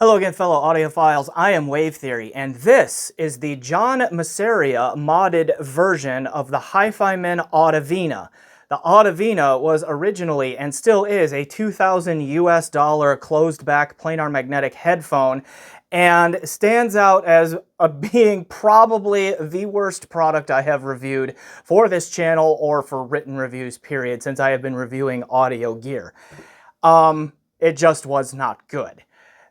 Hello again, fellow audiophiles. I am Wave Theory, and this is the John Masseria modded version of the HiFiMan Audivina. The Audivina was originally, and still is, a $2,000 closed-back planar magnetic headphone, and stands out as being probably the worst product I have reviewed for this channel or for written reviews, period, since I have been reviewing audio gear. It just was not good.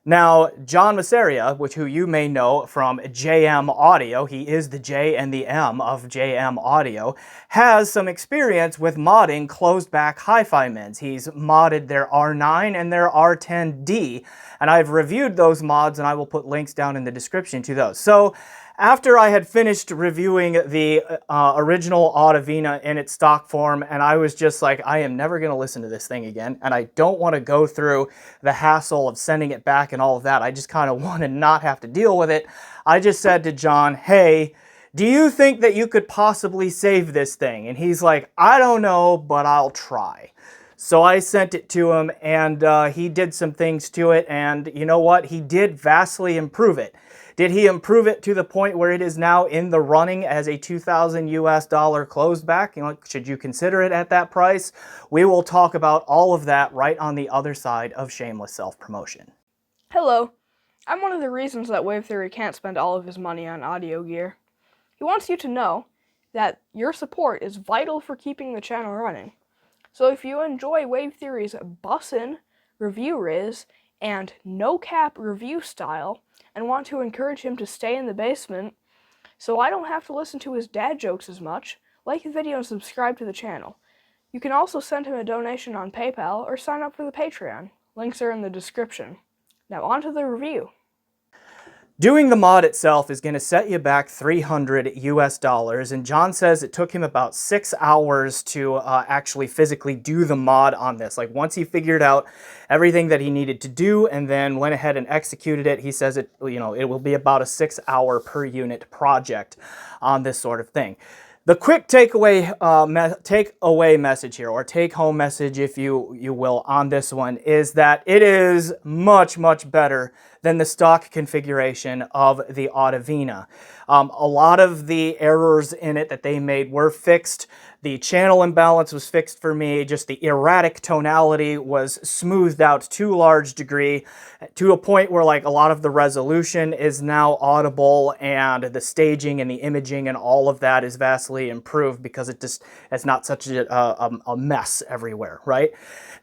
Now, John Masseria, who you may know from JM Audio, he is the J and the M of JM Audio, has some experience with modding closed-back HiFiMans. He's modded their R9 and their R10D, and I've reviewed those mods, and I will put links down in the description to those. So, after I had finished reviewing the original Audivina in its stock form, and I was just like, I am never going to listen to this thing again, and I don't want to go through the hassle of sending it back and all of that. I just kind of want to not have to deal with it. I just said to John, hey, do you think that you could possibly save this thing? And he's like, I don't know, but I'll try. So I sent it to him, and he did some things to it, and you know what? He did vastly improve it. Did he improve it to the point where it is now in the running as a $2,000 closed back? You know, should you consider it at that price? We will talk about all of that right on the other side of shameless self-promotion. Hello. I'm one of the reasons that Wave Theory can't spend all of his money on audio gear. He wants you to know that your support is vital for keeping the channel running. So if you enjoy Wave Theory's bussin' review riz and no-cap review style, and want to encourage him to stay in the basement so I don't have to listen to his dad jokes as much, like the video and subscribe to the channel. You can also send him a donation on PayPal or sign up for the Patreon. Links are in the description. Now on to the review. Doing the mod itself is going to set you back $300 and John says it took him about 6 hours to actually physically do the mod on this. Like once he figured out everything that he needed to do and then went ahead and executed it, he says it will be about a 6-hour per unit project on this sort of thing. The quick takeaway message here, or take-home message, if you will, on this one, is that it is much, much better than the stock configuration of the Audivina. A lot of the errors in it that they made were fixed. The channel imbalance was fixed for me. Just the erratic tonality was smoothed out to a large degree, to a point where like a lot of the resolution is now audible, and the staging and the imaging and all of that is vastly improved because it's not such a mess everywhere, right?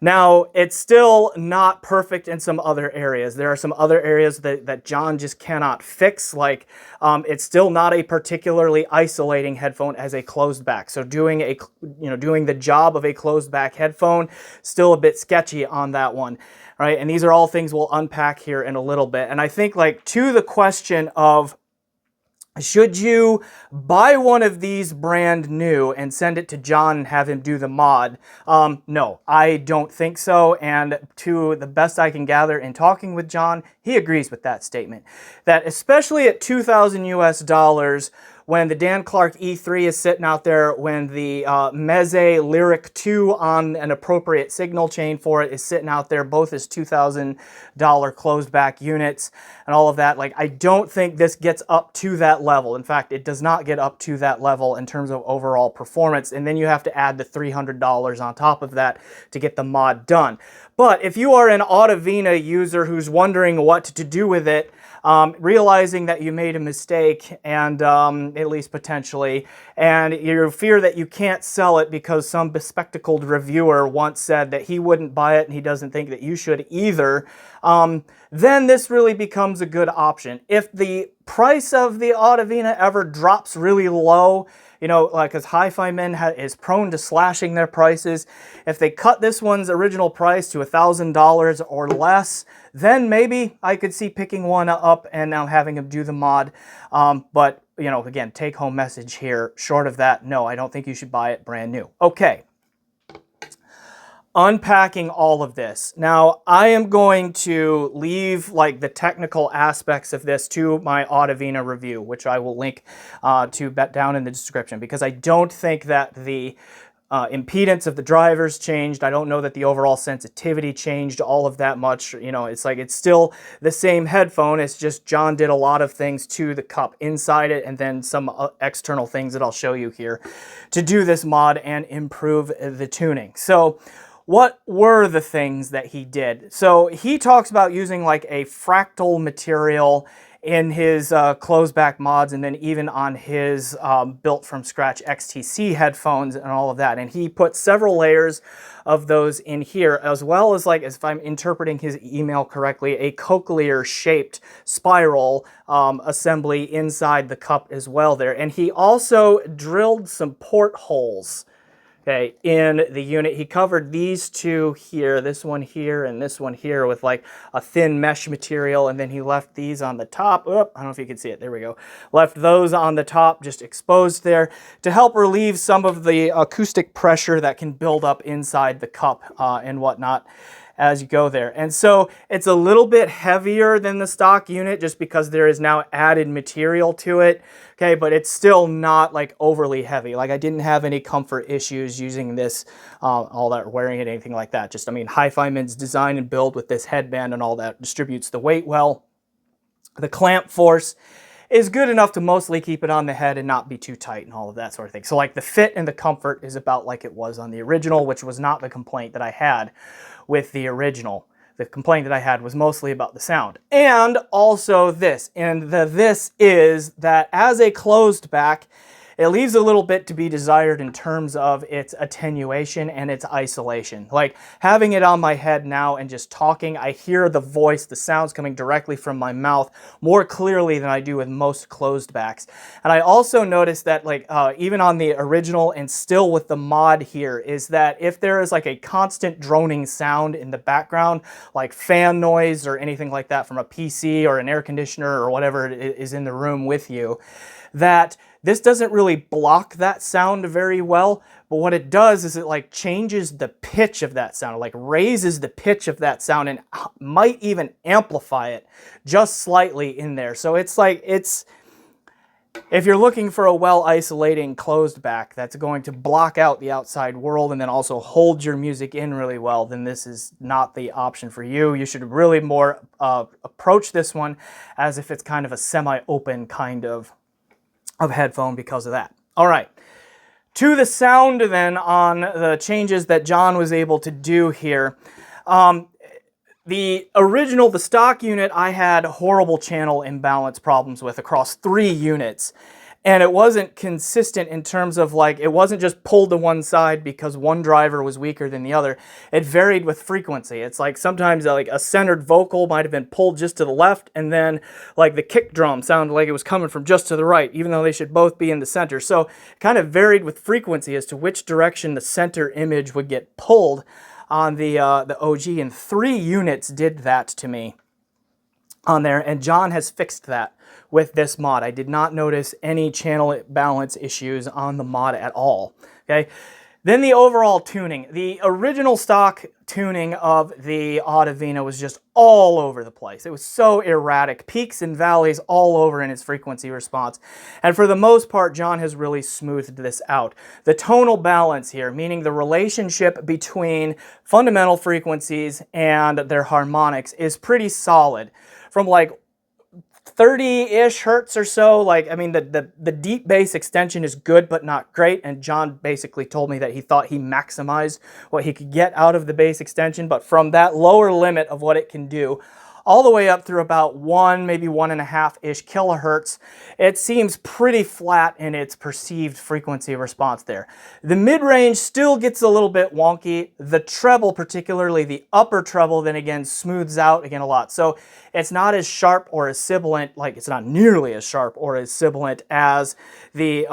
Now, it's still not perfect in some other areas. There are some other areas that John just cannot fix, like it's still not a particularly isolating headphone as a closed back. So doing the job of a closed back headphone, still a bit sketchy on that one, right? And these are all things we'll unpack here in a little bit. And I think like to the question of, should you buy one of these brand new and send it to John and have him do the mod? No, I don't think so. And to the best I can gather in talking with John, he agrees with that statement. That especially at $2,000, when the Dan Clark E3 is sitting out there, when the Meze Lyric 2 on an appropriate signal chain for it is sitting out there, both as $2,000 closed back units and all of that, like I don't think this gets up to that level. In fact, it does not get up to that level in terms of overall performance. And then you have to add the $300 on top of that to get the mod done. But if you are an Audivina user who's wondering what to do with it, realizing that you made a mistake, and at least potentially, and you fear that you can't sell it because some bespectacled reviewer once said that he wouldn't buy it and he doesn't think that you should either, then this really becomes a good option. If the price of the Audivina ever drops really low, you know, like as HiFiMan is prone to slashing their prices, if they cut this one's original price to $1,000 or less, then maybe I could see picking one up and now having him do the mod. But, you know, again, take-home message here. Short of that, no, I don't think you should buy it brand new. Okay. Unpacking all of this. Now, I am going to leave like the technical aspects of this to my Audivina review, which I will link to down in the description, because I don't think that the impedance of the drivers changed. I don't know that the overall sensitivity changed all of that much. You know, it's like it's still the same headphone. It's just John did a lot of things to the cup inside it and then some external things that I'll show you here to do this mod and improve the tuning. So what were the things that he did? So he talks about using like a fractal material in his closed back mods, and then even on his built from scratch XTC headphones and all of that. And he put several layers of those in here, as well as, like, if I'm interpreting his email correctly, a cochlear shaped spiral assembly inside the cup as well there. And he also drilled some portholes, okay, in the unit. He covered these two here, this one here and this one here, with like a thin mesh material, and then he left these on the top. Oh, I don't know if you can see it. There we go. Left those on the top, just exposed there, to help relieve some of the acoustic pressure that can build up inside the cup and whatnot as you go there. And so it's a little bit heavier than the stock unit just because there is now added material to it. Okay, but it's still not like overly heavy. Like, I didn't have any comfort issues using this, all that, wearing it, anything like that. Just, I mean, HiFiMan's design and build with this headband and all that distributes the weight well. The clamp force is good enough to mostly keep it on the head and not be too tight and all of that sort of thing. So like the fit and the comfort is about like it was on the original, which was not the complaint that I had with the original. The complaint that I had was mostly about the sound. And also this, and this is that as a closed back, it leaves a little bit to be desired in terms of its attenuation and its isolation. Like, having it on my head now and just talking, I hear the voice, the sounds coming directly from my mouth more clearly than I do with most closed backs. And I also noticed that, like, even on the original and still with the mod here, is that if there is like a constant droning sound in the background, like fan noise or anything like that from a PC or an air conditioner or whatever is in the room with you, that this doesn't really block that sound very well, but what it does is it like changes the pitch of that sound, like raises the pitch of that sound and might even amplify it just slightly in there. So it's like, if you're looking for a well-isolating closed back that's going to block out the outside world and then also hold your music in really well, then this is not the option for you. You should really more approach this one as if it's kind of a semi-open kind of headphone because of that. All right, to the sound then on the changes that John was able to do here. The original, the stock unit, I had horrible channel imbalance problems with across 3 units. And it wasn't consistent in terms of, like, it wasn't just pulled to one side because one driver was weaker than the other. It varied with frequency. It's like sometimes like a centered vocal might have been pulled just to the left, and then like the kick drum sounded like it was coming from just to the right, even though they should both be in the center. So it kind of varied with frequency as to which direction the center image would get pulled on the OG, and 3 units did that to me on there, and John has fixed that with this mod. I did not notice any channel balance issues on the mod at all. Okay, then the overall tuning. The original stock tuning of the Audivina was just all over the place. It was so erratic, peaks and valleys all over in its frequency response. And for the most part, John has really smoothed this out. The tonal balance here, meaning the relationship between fundamental frequencies and their harmonics, is pretty solid. From like 30-ish hertz or so, like, I mean, the deep bass extension is good but not great, and John basically told me that he thought he maximized what he could get out of the bass extension, but from that lower limit of what it can do, all the way up through about 1, maybe 1.5-ish kilohertz, it seems pretty flat in its perceived frequency response there. The mid-range still gets a little bit wonky. The treble, particularly the upper treble, then again smooths out again a lot. So it's not as sharp or as sibilant, like it's not nearly as sharp or as sibilant as the,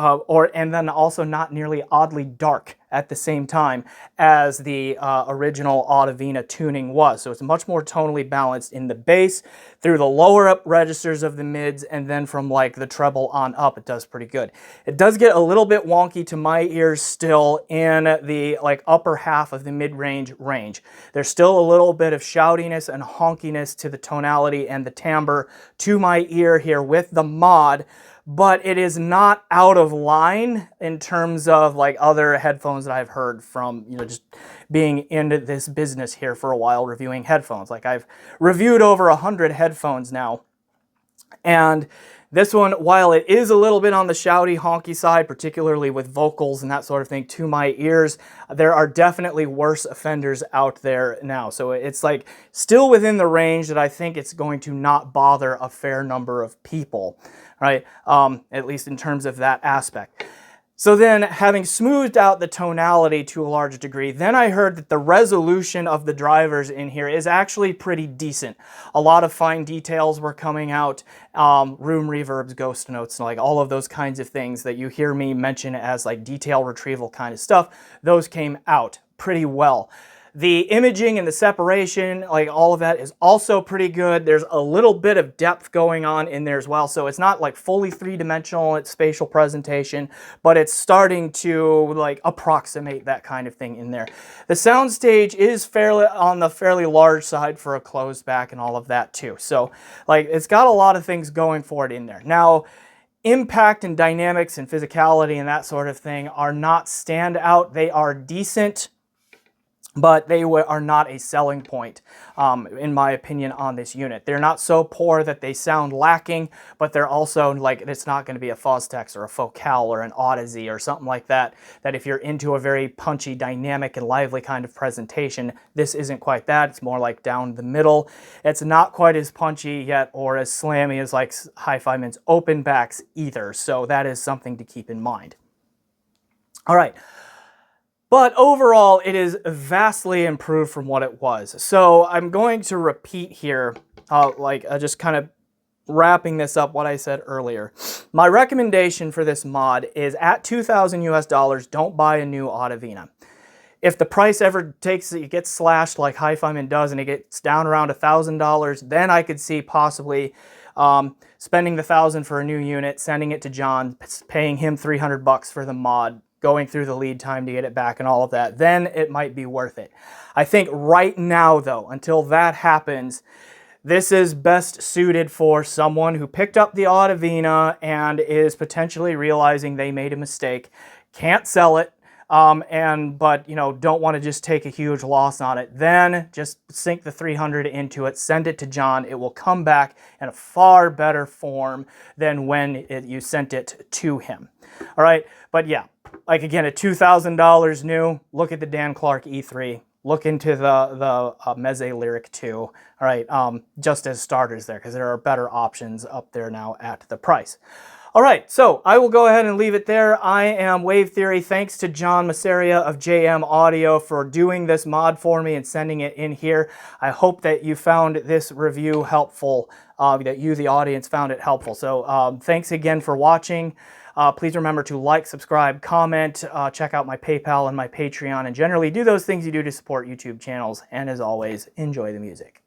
and then also not nearly oddly dark at the same time as the original Audivina tuning was. So it's much more tonally balanced in the bass, through the lower up registers of the mids, and then from like the treble on up, it does pretty good. It does get a little bit wonky to my ears still in the like upper half of the mid-range range. There's still a little bit of shoutiness and honkiness to the tonality and the timbre to my ear here with the mod, but it is not out of line in terms of like other headphones that I've heard from, just being into this business here for a while, reviewing headphones. Like I've reviewed over 100 headphones now, and this one, while it is a little bit on the shouty, honky side, particularly with vocals and that sort of thing to my ears, there are definitely worse offenders out there now. So it's like still within the range that I think it's going to not bother a fair number of people, right? At least in terms of that aspect. So then, having smoothed out the tonality to a large degree, then I heard that the resolution of the drivers in here is actually pretty decent. A lot of fine details were coming out, room reverbs, ghost notes, and like all of those kinds of things that you hear me mention as like detail retrieval kind of stuff, those came out pretty well. The imaging and the separation, like all of that is also pretty good. There's a little bit of depth going on in there as well. So it's not like fully three-dimensional, it's spatial presentation, but it's starting to like approximate that kind of thing in there. The soundstage is fairly on the fairly large side for a closed back and all of that too. So like it's got a lot of things going for it in there. Now, impact and dynamics and physicality and that sort of thing are not standout. They are decent, but they are not a selling point, in my opinion, on this unit. They're not so poor that they sound lacking, but they're also like, it's not going to be a Fostex or a Focal or an Audivina or something like that, that if you're into a very punchy, dynamic, and lively kind of presentation, this isn't quite that. It's more like down the middle. It's not quite as punchy yet or as slammy as like HiFiMan's open backs either, so that is something to keep in mind. All right. But overall, it is vastly improved from what it was. So I'm going to repeat here, just kind of wrapping this up what I said earlier. My recommendation for this mod is at $2,000 US, don't buy a new Audivina. If the price ever it gets slashed like HiFiMan does and it gets down around $1,000, then I could see possibly spending the $1,000 for a new unit, sending it to John, paying him $300 for the mod, going through the lead time to get it back and all of that, then it might be worth it. I think right now though, until that happens, this is best suited for someone who picked up the Audivina and is potentially realizing they made a mistake, can't sell it, but don't want to just take a huge loss on it. Then just sink the $300 into it, send it to John. It will come back in a far better form than when you sent it to him. All right, but yeah, like again, at $2,000 new, look at the Dan Clark E3. Look into the Meze Lyric 2. All right, just as starters there, because there are better options up there now at the price. All right, so I will go ahead and leave it there. I am Wave Theory. Thanks to John Masseria of JM Audio for doing this mod for me and sending it in here. I hope that you found this review helpful, that you, the audience, found it helpful. So thanks again for watching. Please remember to like, subscribe, comment, check out my PayPal and my Patreon, and generally do those things you do to support YouTube channels. And as always, enjoy the music.